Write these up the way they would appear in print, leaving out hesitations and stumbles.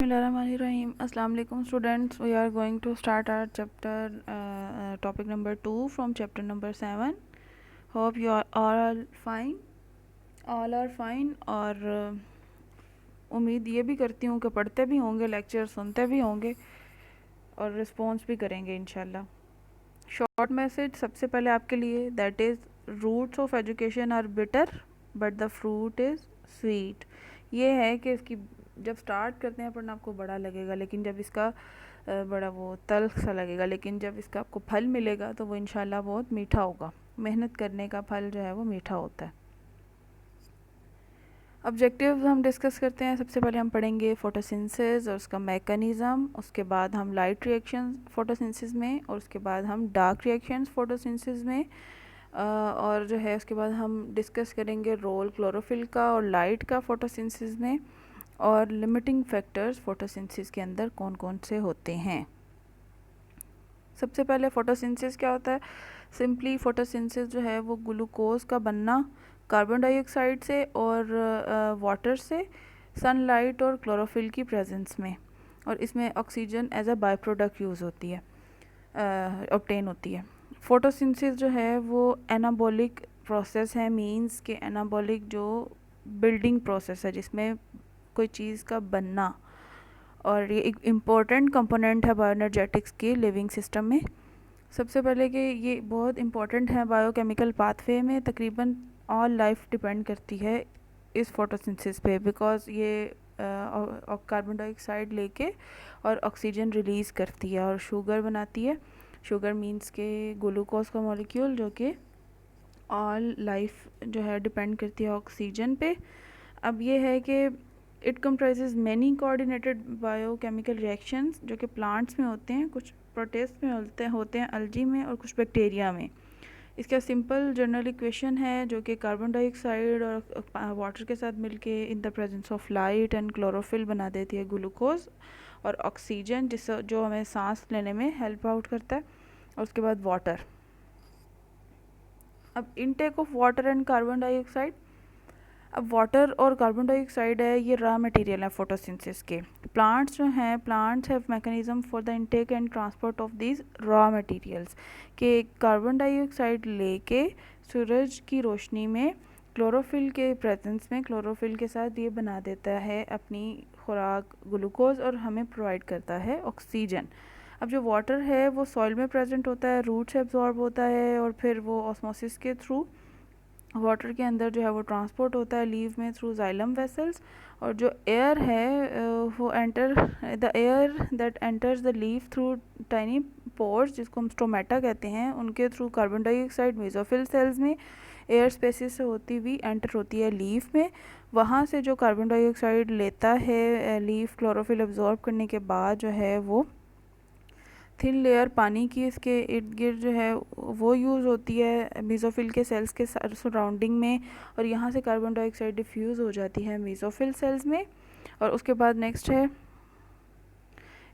Bismillahirrahmanirrahim. Assalamu alaikum students. We are going to start our chapter topic number 2 from chapter number 7. Hope you are all fine. All are fine और उम्मीद ये भी करती हूँ कि पढ़ते भी होंगे, लेक्चर सुनते भी होंगे और रिस्पॉन्स भी करेंगे इंशाल्लाह. शॉर्ट मैसेज सबसे पहले आपके लिए, that is roots of education are bitter but the fruit is sweet. ये है कि इसकी जब स्टार्ट करते हैं पढ़ना आपको बड़ा लगेगा, लेकिन जब इसका बड़ा वो तल्ख सा लगेगा, लेकिन जब इसका आपको फल मिलेगा तो वो इंशाल्लाह बहुत मीठा होगा. मेहनत करने का फल जो है वो मीठा होता है. ऑब्जेक्टिव्स हम डिस्कस करते हैं. सबसे पहले हम पढ़ेंगे फोटोसिंथेसिस और उसका मैकेनिज़्म. उसके बाद हम लाइट रिएक्शंस फोटोसिंथेसिस में, और उसके बाद हम डार्क रिएक्शंस फोटोसिंथेसिस में, और जो है उसके बाद हम डिस्कस करेंगे रोल क्लोरोफिल का और लाइट का फोटोसिंथेसिस में, और लिमिटिंग फैक्टर्स फोटोसिंथेसिस के अंदर कौन कौन से होते हैं. सबसे पहले फोटोसिंथेसिस क्या होता है. सिंपली फोटोसिंथेसिस जो है वो ग्लूकोज का बनना कार्बन डाइऑक्साइड से और वाटर से, सनलाइट और क्लोरोफिल की प्रेजेंस में, और इसमें oxygen as a by product use होती है, ऑब्टेन होती है. फोटोसिंथेसिस जो है वो एनाबॉलिक प्रोसेस है. मींस के एनाबॉलिक जो बिल्डिंग प्रोसेस है जिसमें कोई चीज़ का बनना, और ये एक इम्पॉर्टेंट कंपोनेंट है बायोएनर्जेटिक्स के लिविंग सिस्टम में. सबसे पहले कि ये बहुत इम्पॉर्टेंट है बायोकेमिकल पाथवे में. तकरीबन ऑल लाइफ डिपेंड करती है इस फोटोसिंथेसिस पे, बिकॉज ये कार्बन डाइऑक्साइड लेके और ऑक्सीजन रिलीज़ करती है और शुगर बनाती है. शुगर मींस के ग्लूकोज का मॉलिक्यूल, जो कि ऑल लाइफ जो है डिपेंड करती है ऑक्सीजन पे. अब ये है कि it comprises many coordinated biochemical reactions जो कि प्लांट्स में होते हैं, कुछ प्रोटिस्ट में होते हैं अल्जी में, और कुछ बैक्टीरिया में. इसका सिंपल जनरल इक्वेशन है जो कि कार्बन डाइऑक्साइड और वाटर के साथ मिलके in the presence of light and chlorophyll बना देती है ग्लूकोज और ऑक्सीजन, जिससे जो हमें सांस लेने में हेल्प आउट करता है. और उसके बाद वाटर. अब intake of water and carbon dioxide. अब वाटर और कार्बन डाइऑक्साइड है, ये रॉ मटेरियल है फोटोसिंथेसिस के. प्लांट्स जो हैं, plants have mechanism for the intake and transport of these raw materials. के कार्बन डाइऑक्साइड लेके सूरज की रोशनी में क्लोरोफिल के प्रेजेंस में, क्लोरोफिल के साथ ये बना देता है अपनी खुराक ग्लूकोज, और हमें प्रोवाइड करता है ऑक्सीजन. अब जो वाटर है वो सॉइल में प्रेजेंट होता है, रूट से एब्जॉर्ब होता है, और फिर वो ऑस्मोसिस के थ्रू वाटर के अंदर जो है वो ट्रांसपोर्ट होता है लीव में थ्रू जाइलम वेसल्स. और जो एयर है वो the air that enters the leave through tiny pores, जिसको हम स्टोमेटा कहते हैं, उनके through carbon dioxide mesophyll cells में एयर स्पेसिस से होती हुई एंटर होती है लीफ में. वहाँ से जो कार्बन डाइऑक्साइड लेता है लीफ क्लोरोफिल एब्जॉर्ब करने के बाद जो है वो थिन लेयर पानी की इसके इर्द गिर्द जो है वो यूज़ होती है मेसोफिल के सेल्स के सराउंडिंग में, और यहाँ से कार्बन डाइऑक्साइड डिफ्यूज़ हो जाती है मेसोफिल सेल्स में. और उसके बाद नेक्स्ट है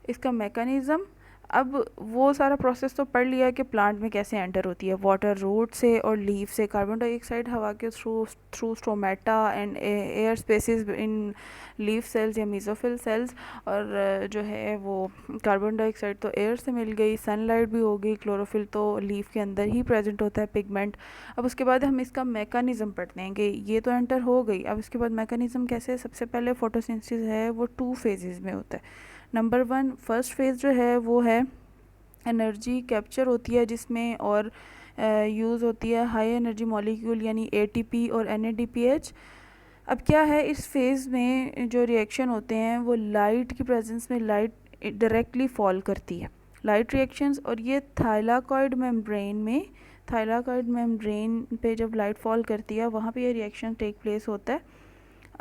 इसका मैकेनिज़्म. अब वो सारा प्रोसेस तो पढ़ लिया कि प्लांट में कैसे एंटर होती है. वाटर रूट से और लीफ से कार्बन डाइऑक्साइड हवा के through stomata and air spaces in leaf cells या मेसोफिल सेल्स. और जो है वो कार्बन डाइऑक्साइड तो एयर से मिल गई, सनलाइट भी हो गई, क्लोरोफिल तो लीफ के अंदर ही प्रेजेंट होता है पिगमेंट. अब उसके बाद हम इसका मैकेनिज़्म पढ़ते हैं कि ये तो एंटर हो गई. अब इसके बाद मैकेनिज़्म कैसे. सबसे पहले फोटोसिंथेसिस है वो 2 फेजेस में होता है. नंबर 1 फर्स्ट फेज़ जो है वो है एनर्जी कैप्चर होती है जिसमें, और यूज़ होती है हाई एनर्जी मॉलिक्यूल यानी एटीपी और एनएडीपीएच. अब क्या है इस फेज़ में जो रिएक्शन होते हैं वो लाइट की प्रेजेंस में लाइट डायरेक्टली फॉल करती है, लाइट रिएक्शंस. और ये थाइलाकॉइड मेम्ब्रेन पे जब लाइट फॉल करती है वहाँ पे ये रिएक्शन टेक प्लेस होता है.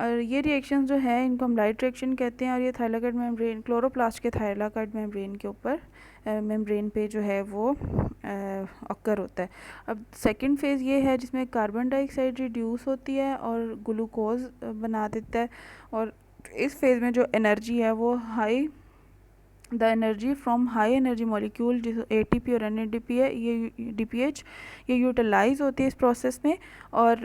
और ये रिएक्शंस जो है इनको हम लाइट रिएक्शन कहते हैं. और ये थाइलाकॉइड मेम्ब्रेन, क्लोरोप्लास्ट के थाइलाकॉइड मेम्ब्रेन के ऊपर मेम्ब्रेन पे जो है वो ऑकर होता है. अब सेकंड फेज़ ये है जिसमें कार्बन डाइऑक्साइड रिड्यूस होती है और ग्लूकोज बना देता है. और इस फेज़ में जो एनर्जी है वो high the energy from high energy molecule जो ATP और NADP है, ये DPH, ये यूटिलाइज होती है इस प्रोसेस में। और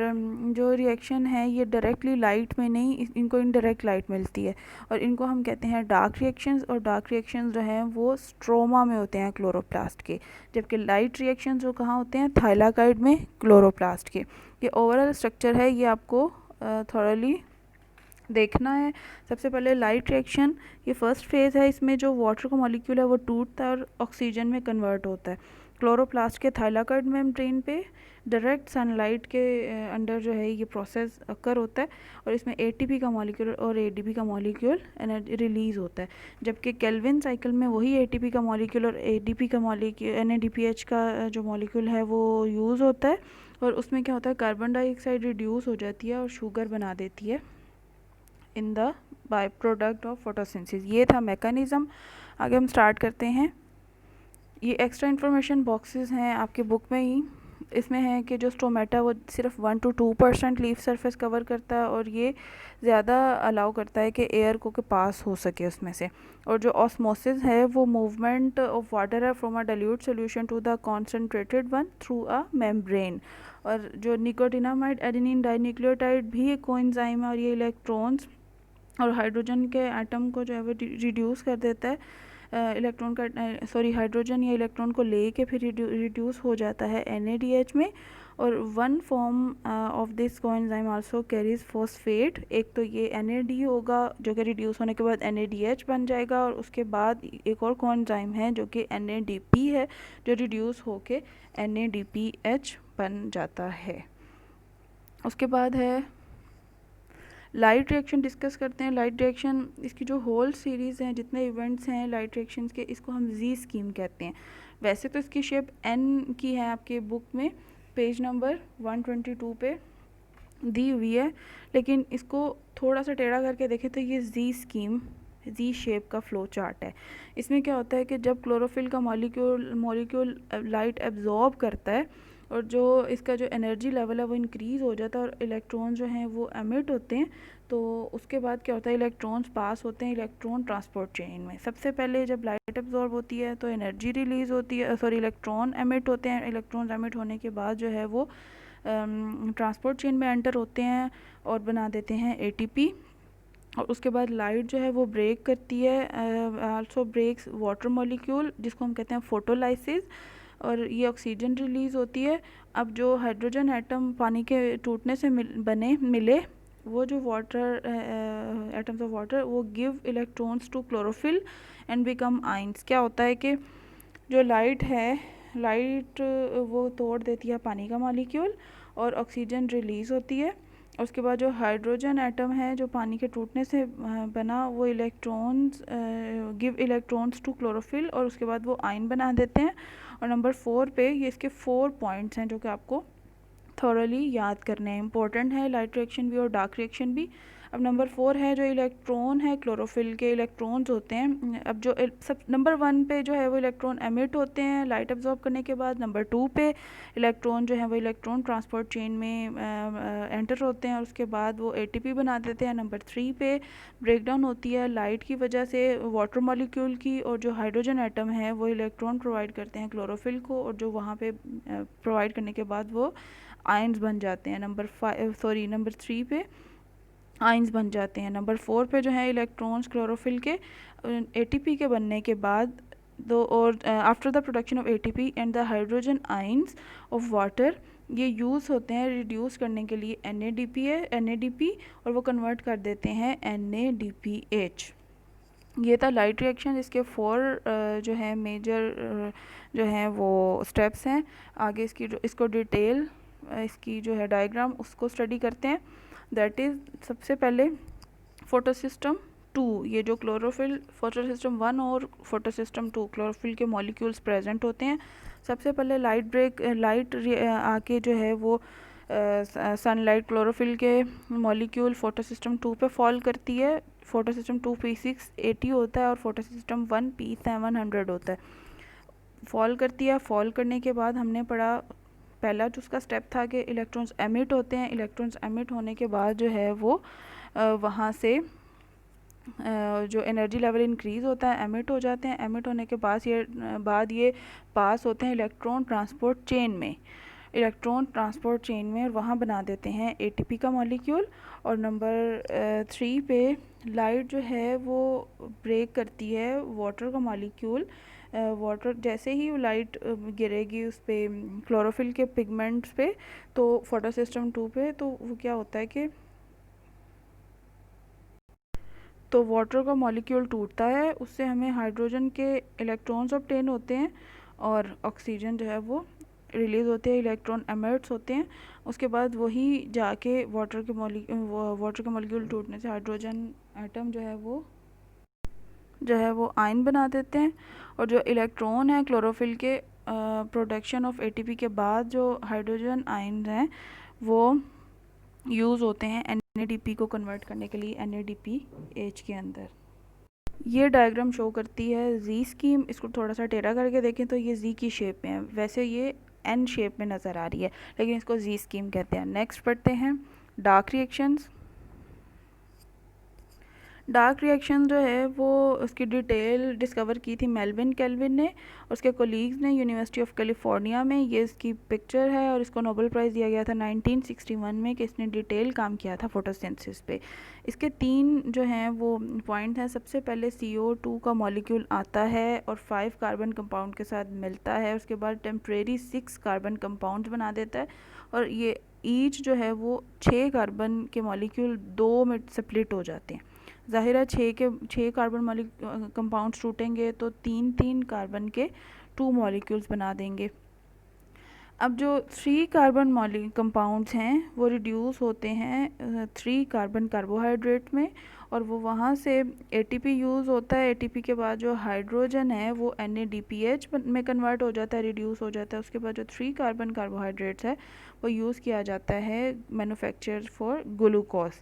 जो रिएक्शन है ये डायरेक्टली लाइट में नहीं, इनको इनडायरेक्ट लाइट मिलती है, और इनको हम कहते हैं डार्क रिएक्शंस। और डार्क रिएक्शंस जो हैं वो स्ट्रोमा में होते हैं क्लोरोप्लास्ट के, जबकि लाइट रिएक्शंस जो कहाँ होते हैं, थाइलाकाइड में क्लोरोप्लास्ट के। ये ओवरऑल स्ट्रक्चर है, ये आपको थॉरली देखना है। सबसे पहले लाइट रिएक्शन, ये फर्स्ट फेज़ है, इसमें जो वाटर का मॉलिक्यूल है वो टूटता है और ऑक्सीजन में कन्वर्ट होता है। क्लोरोप्लास्ट के थाइलाकाइड मेम्ब्रेन पे डायरेक्ट सनलाइट के अंडर जो है ये प्रोसेस अकर होता है, और इसमें ATP का मॉलिक्यूल और ADP का मॉलिक्यूल एनर्जी रिलीज़ होता है। जबकि केल्विन साइकिल में वही ATP का मॉलिक्यूल और ADP का मॉलिक्यूल NADPH का जो मॉलिक्यूल है वो यूज़ होता है, और उसमें क्या होता है, कार्बन डाइऑक्साइड रिड्यूस हो जाती है और शुगर बना देती है in the by product of photosynthesis. ये था मैकेनिज़्म। आगे हम स्टार्ट करते हैं। ये एक्स्ट्रा इन्फॉर्मेशन बॉक्सेस हैं आपके बुक में ही। इसमें है कि जो स्टोमेटा वो सिर्फ 1 to 2% लीफ सरफेस कवर करता है, और ये ज़्यादा अलाउ करता है कि एयर को के पास हो सके उसमें से। और जो ऑस्मोसिस है वो मूवमेंट ऑफ वाटर है from a dilute solution to the concentrated one through a membrane. और जो निकोटिनामाइड एडेनिन डाइन्यूक्लियोटाइड भी एक कोएंजाइम है, और ये इलेक्ट्रॉन्स और हाइड्रोजन के एटम को जो है वो रिड्यूस कर देता है, इलेक्ट्रॉन का हाइड्रोजन या इलेक्ट्रॉन को लेके फिर रिड्यूस हो जाता है NADH में। और one form of this coenzyme also carries phosphate. एक तो ये NAD होगा जो कि रिड्यूस होने के बाद NADH बन जाएगा, और उसके बाद एक और कोएंजाइम है जो कि NADP है, जो रिड्यूस होके NADPH बन जाता है। उसके बाद है लाइट रिएक्शन डिस्कस करते हैं। लाइट रिएक्शन, इसकी जो होल सीरीज़ हैं, जितने इवेंट्स हैं लाइट रिएक्शंस के, इसको हम जी स्कीम कहते हैं। वैसे तो इसकी शेप N की है आपके बुक में, पेज नंबर 122 पे दी हुई है, लेकिन इसको थोड़ा सा टेढ़ा करके देखें तो ये जी स्कीम, जी शेप का फ्लो चार्ट है। इसमें क्या होता है कि जब क्लोरोफिल का मॉलिक्यूल लाइट एब्जॉर्ब करता है, और जो इसका जो एनर्जी लेवल है वो इंक्रीज़ हो जाता है, और इलेक्ट्रॉन जो हैं वो एमिट होते हैं, तो उसके बाद क्या होता है, इलेक्ट्रॉन्स पास होते हैं इलेक्ट्रॉन ट्रांसपोर्ट चेन में। सबसे पहले जब लाइट एब्जॉर्ब होती है तो एनर्जी रिलीज़ होती है, इलेक्ट्रॉन एमिट होते हैं। इलेक्ट्रॉन्स एमिट होने के बाद जो है वो ट्रांसपोर्ट चेन में एंटर होते हैं और बना देते हैं ATP। और उसके बाद लाइट जो है वो ब्रेक करती है, आल्सो ब्रेक्स वाटर मॉलिक्यूल, जिसको हम कहते हैं फोटोलाइसिस, और ये ऑक्सीजन रिलीज़ होती है। अब जो हाइड्रोजन एटम पानी के टूटने से मिले, वो जो वाटर एटम्स ऑफ वाटर वो give electrons to chlorophyll and become ions. क्या होता है कि जो लाइट है, लाइट वो तोड़ देती है पानी का मॉलिक्यूल, और ऑक्सीजन रिलीज़ होती है। उसके बाद जो हाइड्रोजन एटम है जो पानी के टूटने से बना, वो electrons give electrons to chlorophyll, और उसके बाद वो आयन बना देते हैं। और नंबर 4 पे ये इसके 4 पॉइंट्स हैं जो कि आपको थॉरली याद करने हैं, इंपॉर्टेंट है, लाइट रिएक्शन भी और डार्क रिएक्शन भी। अब नंबर 4 है, जो इलेक्ट्रॉन है क्लोरोफिल के इलेक्ट्रॉन्स होते हैं। अब जो सब नंबर 1 पे जो है वो इलेक्ट्रॉन एमिट होते हैं लाइट एब्जॉर्ब करने के बाद। नंबर 2 पे इलेक्ट्रॉन जो है वो इलेक्ट्रॉन ट्रांसपोर्ट चेन में एंटर होते हैं, और उसके बाद वो ATP बना देते हैं। नंबर 3 पे ब्रेकडाउन होती है लाइट की वजह से वाटर मॉलिक्यूल की, और जो हाइड्रोजन एटम है वो इलेक्ट्रॉन प्रोवाइड करते हैं क्लोरोफिल को, और जो वहाँ पे प्रोवाइड करने के बाद वो आयंस बन जाते हैं। नंबर 3 पे आयंस बन जाते हैं। नंबर 4 पे जो है इलेक्ट्रॉन्स क्लोरोफिल के ATP के बनने के बाद after the production of ATP and the hydrogen ions of water, ये यूज़ होते हैं रिड्यूस करने के लिए NADP, और वो कन्वर्ट कर देते हैं NADPH। ये था लाइट रिएक्शन, इसके 4 जो है मेजर जो हैं वो स्टेप्स हैं। आगे इसको डिटेल इसकी जो है डायग्राम उसको स्टडी करते हैं। दैट इज़ सबसे पहले फोटोसिस्टम 2, ये जो क्लोरोफिल फोटोसिस्टम 1 और फोटोसिस्टम 2 क्लोरोफिल के मॉलिक्यूल्स प्रेजेंट होते हैं। सबसे पहले लाइट आके जो है वो सनलाइट क्लोरोफिल के मॉलिक्यूल फोटोसिस्टम 2 पे फॉल करती है। फोटोसिस्टम 2 P680 होता है और फोटोसिस्टम 1 P700 होता है। फॉल करती है, फॉल करने के बाद हमने पढ़ा पहला जो उसका स्टेप था कि इलेक्ट्रॉन्स एमिट होते हैं। इलेक्ट्रॉन्स एमिट होने के बाद जो है वो वहाँ से जो एनर्जी लेवल इंक्रीज़ होता है, एमिट हो जाते हैं। एमिट होने के बाद ये पास होते हैं इलेक्ट्रॉन ट्रांसपोर्ट चेन में, और वहाँ बना देते हैं एटीपी का मॉलिक्यूल। और नंबर 3 पे लाइट जो है वो ब्रेक करती है वाटर का मॉलिक्यूल। वाटर जैसे ही वो लाइट गिरेगी उस पे क्लोरोफिल के पिगमेंट्स पे, तो फोटोसिस्टम 2 पे, तो वो क्या होता है कि तो वाटर का मॉलिक्यूल टूटता है, उससे हमें हाइड्रोजन के इलेक्ट्रॉन्स ऑब्टेन होते हैं और ऑक्सीजन जो है वो रिलीज़ होते हैं, इलेक्ट्रॉन एमिट्स होते हैं। उसके बाद वही जाके वाटर के मॉलिक्यूल टूटने से हाइड्रोजन एटम जो है वो आयन बना देते हैं। और जो इलेक्ट्रॉन है क्लोरोफिल के प्रोडक्शन ऑफ एटीपी के बाद जो हाइड्रोजन आयन हैं वो यूज़ होते हैं एनएडीपी को कन्वर्ट करने के लिए NADPH के अंदर। ये डायग्राम शो करती है जी स्कीम। इसको थोड़ा सा टेढ़ा करके देखें तो ये जी की शेप में है, वैसे ये एन शेप में नज़र आ रही है, लेकिन इसको जी स्कीम कहते हैं। नेक्स्ट पढ़ते हैं डार्क रिएक्शंस। डार्क रिएक्शन जो है वो उसकी डिटेल डिस्कवर की थी मेल्विन केल्विन ने और उसके कोलीग्स ने यूनिवर्सिटी ऑफ कैलिफोर्निया में। ये इसकी पिक्चर है और इसको नोबेल प्राइज़ दिया गया था 1961 में कि इसने डिटेल काम किया था फोटोसिंथेसिस पे। इसके 3 जो हैं वो पॉइंट हैं। सबसे पहले CO2 का मॉलिक्यूल आता है और 5 कार्बन कंपाउंड के साथ मिलता है, उसके बाद टेम्परेरी 6 कार्बन कंपाउंड बना देता है और ये ईच जो है वो 6 कार्बन के मॉलिक्यूल 2 में स्प्लिट हो जाते हैं। ज़ाहिर है 6 कार्बन कंपाउंड्स टूटेंगे तो 3 कार्बन के 2 मॉलिक्यूल्स बना देंगे। अब जो 3 कार्बन कंपाउंड्स हैं वो रिड्यूस होते हैं 3 कार्बन कार्बोहाइड्रेट में और वो वहाँ से ATP यूज़ होता है। ATP के बाद जो हाइड्रोजन है वो NADPH में कन्वर्ट हो जाता है, रिड्यूस हो जाता है। उसके बाद जो 3 कार्बन कार्बोहाइड्रेट्स है वो यूज़ किया जाता है मैन्युफैक्चर फॉर ग्लूकोज।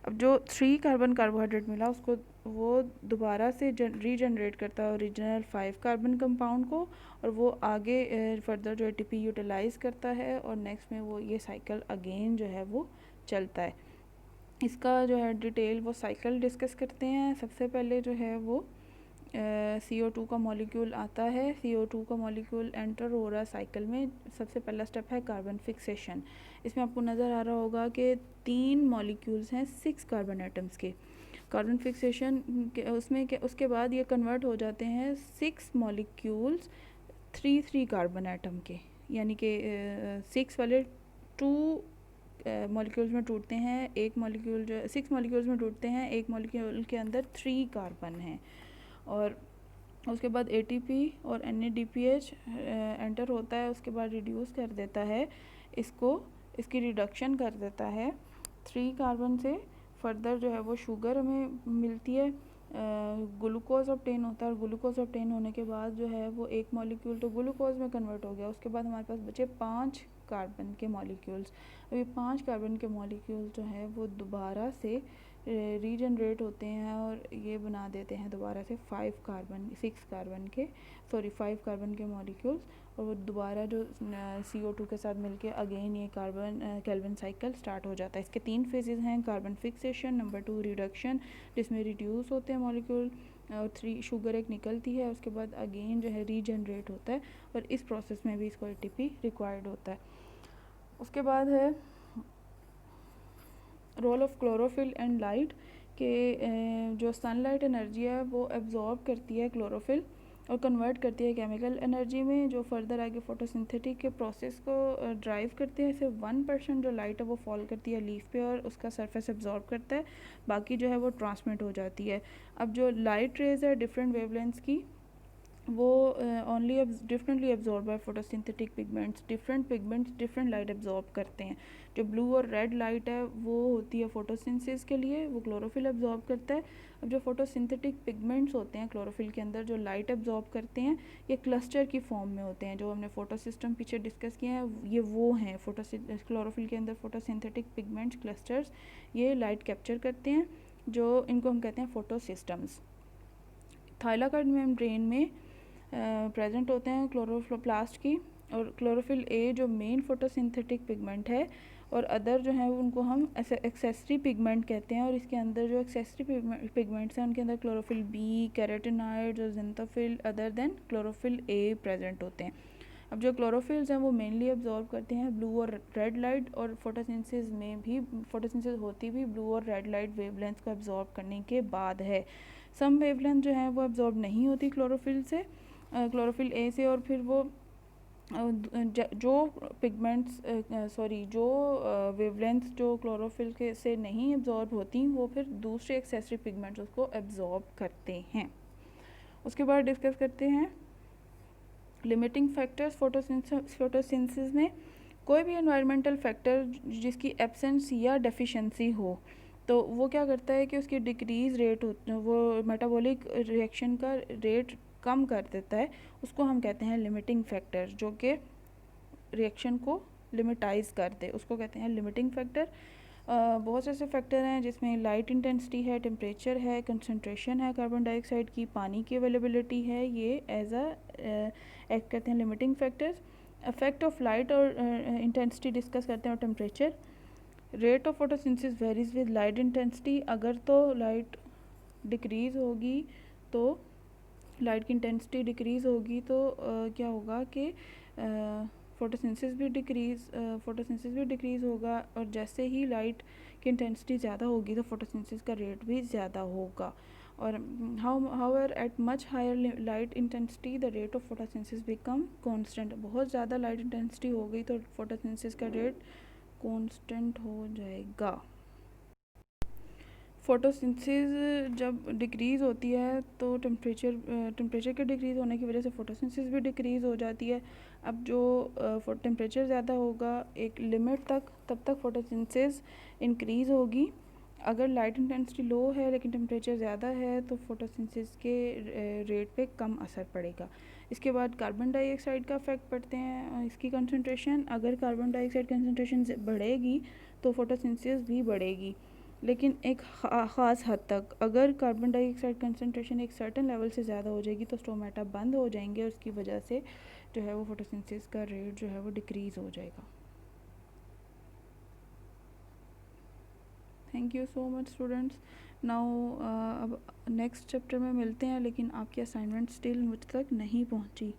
अब जो 3 कार्बन कार्बोहाइड्रेट मिला उसको वो दोबारा से रीजनरेट करता है ओरिजिनल 5 कार्बन कंपाउंड को और वो आगे फर्दर जो ATP यूटिलाइज़ करता है और नेक्स्ट में वो ये साइकिल अगेन जो है वो चलता है। इसका जो है डिटेल वो साइकिल डिस्कस करते हैं। सबसे पहले जो है वो CO2 का मॉलिक्यूल आता है। CO2 का मॉलिक्यूल एंटर हो रहा है साइकिल में। सबसे पहला स्टेप है कार्बन फिक्सेशन। इसमें आपको नज़र आ रहा होगा कि 3 मॉलिक्यूल्स हैं 6 कार्बन एटम्स के। कार्बन फिक्सेशन उसके बाद ये कन्वर्ट हो जाते हैं 6 मॉलिक्यूल्स 3 कार्बन एटम के, यानी कि 6 वाले 2 मॉलिक्यूल्स में टूटते हैं। एक मॉलिक्यूल जो 6 मॉलिक्यूल्स में टूटते हैं, एक मॉलिक्यूल के अंदर 3 कार्बन हैं और उसके बाद ATP और NADPH एंटर होता है। उसके बाद रिड्यूस कर देता है इसकी रिडक्शन कर देता है 3 कार्बन से। फर्दर जो है वो शुगर हमें मिलती है, ग्लूकोज ऑब्टेन होता है और ग्लूकोज ऑब्टेन होने के बाद जो है वो एक मॉलिक्यूल तो ग्लूकोज में कन्वर्ट हो गया। उसके बाद हमारे पास बचे 5 कार्बन के मॉलिक्यूल्स। अभी 5 कार्बन के मॉलिक्यूल्स जो है वो दोबारा से रीजनरेट होते हैं और ये बना देते हैं दोबारा से 5 कार्बन के मॉलिक्यूल्स और वो दोबारा जो CO2 के साथ मिलके अगेन ये कार्बन केल्विन साइकिल स्टार्ट हो जाता है। इसके 3 फेजेस हैं, कार्बन फिक्सेशन, नंबर 2 रिडक्शन जिसमें रिड्यूस होते हैं मॉलिक्यूल, 3 शुगर एक निकलती है, उसके बाद अगेन जो है रीजनरेट होता है और इस प्रोसेस में भी इसको ATP रिक्वायर्ड होता है। उसके बाद है role of chlorophyll and light के जो सनलाइट एनर्जी है वो एब्जॉर्ब करती है क्लोरोफिल और कन्वर्ट करती है केमिकल एनर्जी में, जो फर्दर आगे फोटोसिंथेटिक के प्रोसेस को ड्राइव करते हैं। सिर्फ 1% जो लाइट है वो फॉल करती है लीफ पे और उसका सरफेस एब्जॉर्ब करता है, बाकी जो है वो ट्रांसमिट हो जाती है। अब जो लाइट रेज है डिफरेंट वेवलेंथ्स की वो only differently absorb by photosynthetic pigments. Different pigments different light absorb करते हैं। जो ब्लू और रेड लाइट है वो होती है फोटोसिंथेसिस के लिए, वो क्लोरोफिल एब्जॉर्ब करता है। अब जो फोटोसिंथेटिक पिगमेंट्स होते हैं क्लोरोफिल के अंदर जो लाइट एब्जॉर्ब करते हैं ये क्लस्टर की फॉर्म में होते हैं। जो हमने फोटोसिस्टम पीछे डिस्कस किए हैं ये वो हैं क्लोरोफिल के अंदर फोटोसिंथेटिक पिगमेंट्स क्लस्टर्स, ये लाइट कैप्चर करते हैं, जो इनको हम कहते हैं फोटोसिस्टम्स। थाइलाकॉइड मेम्ब्रेन में प्रेजेंट होते हैं क्लोरोप्लास्ट की और क्लोरोफिल A जो मेन फोटोसिंथेटिक पिगमेंट है और अदर जो है उनको हम एक्सेसरी पिगमेंट कहते हैं। और इसके अंदर जो एक्सेसरी पिगमेंट्स हैं उनके अंदर क्लोरोफिल बी, कैरोटिनॉइड्स और ज़ेनथोफिल other than chlorophyll A present होते हैं। अब जो क्लोरोफिल्स हैं वो मेनली अब्जॉर्ब करते हैं ब्लू और रेड लाइट, और फोटोसिंथेसिस में भी फोटोसिंथेसिस होती भी ब्लू और रेड लाइट वेवलेंथ को अब्जॉर्ब करने के बाद है। सम वेवलेंथ जो है वो अब्जॉर्ब नहीं होती क्लोरोफिल से, क्लोरोफिल ए से, और फिर वो जो पिगमेंट्स जो वेवलेंथ जो क्लोरोफिल के से नहीं एब्जॉर्ब होती वो फिर दूसरे एक्सेसरी पिगमेंट्स उसको एब्जॉर्ब करते हैं। उसके बाद डिस्कस करते हैं लिमिटिंग फैक्टर्स फोटोसिंथेसिस में। कोई भी एनवायरमेंटल फैक्टर जिसकी एब्सेंस या डेफिशिएंसी हो तो वो क्या करता है कि उसकी डिक्रीज रेट वो मेटाबॉलिक रिएक्शन का रेट कम कर देता है, उसको हम कहते हैं लिमिटिंग फैक्टर। जो कि रिएक्शन को लिमिटाइज कर दे उसको कहते हैं लिमिटिंग फैक्टर। बहुत से ऐसे फैक्टर हैं जिसमें लाइट इंटेंसिटी है, टेम्परेचर है, कंसंट्रेशन है कार्बन डाइऑक्साइड की, पानी की अवेलेबिलिटी है, ये एज एक्ट करते हैं limiting factors. Effect of light और इंटेंसिटी डिस्कस करते हैं, और temperature. Rate of photosynthesis varies with light intensity. अगर तो लाइट डिक्रीज़ होगी तो लाइट की इंटेंसिटी डिक्रीज़ होगी तो क्या होगा कि फोटोसिंथेसिस भी डिक्रीज़ होगा, और जैसे ही लाइट की इंटेंसिटी ज़्यादा होगी तो फोटोसिंथेसिस का रेट भी ज़्यादा होगा। और however at much higher light intensity the rate of photosynthesis become constant. बहुत ज़्यादा लाइट इंटेंसिटी हो गई तो फोटोसिंथेसिस का रेट कांस्टेंट हो जाएगा। फोटोसिंथेसिस जब डिक्रीज़ होती है तो टेम्परेचर के डिक्रीज़ होने की वजह से फोटोसिंथेसिस भी डिक्रीज़ हो जाती है। अब जो टेम्परेचर ज़्यादा होगा एक लिमिट तक, तब तक फोटोसिंथेसिस इंक्रीज़ होगी। अगर लाइट इंटेंसिटी लो है लेकिन टेम्परेचर ज़्यादा है तो फोटोसिंथेसिस के रेट पे कम असर पड़ेगा। इसके बाद कार्बन डाइऑक्साइड का इफेक्ट पड़ते हैं, इसकी कंसंट्रेशन। अगर कार्बन डाइऑक्साइड कंसंट्रेशन बढ़ेगी तो फोटोसिंथेसिस भी बढ़ेगी, लेकिन एक ख़ास हद तक। अगर कार्बन डाइऑक्साइड कंसंट्रेशन एक सर्टेन लेवल से ज़्यादा हो जाएगी तो स्टोमेटा बंद हो जाएंगे, और उसकी वजह से जो है वो फोटोसिंथेसिस का रेट जो है वो डिक्रीज़ हो जाएगा। Thank you so much students. Now अब नेक्स्ट चैप्टर में मिलते हैं, लेकिन आपकी असाइनमेंट स्टिल मुझ तक नहीं पहुंची।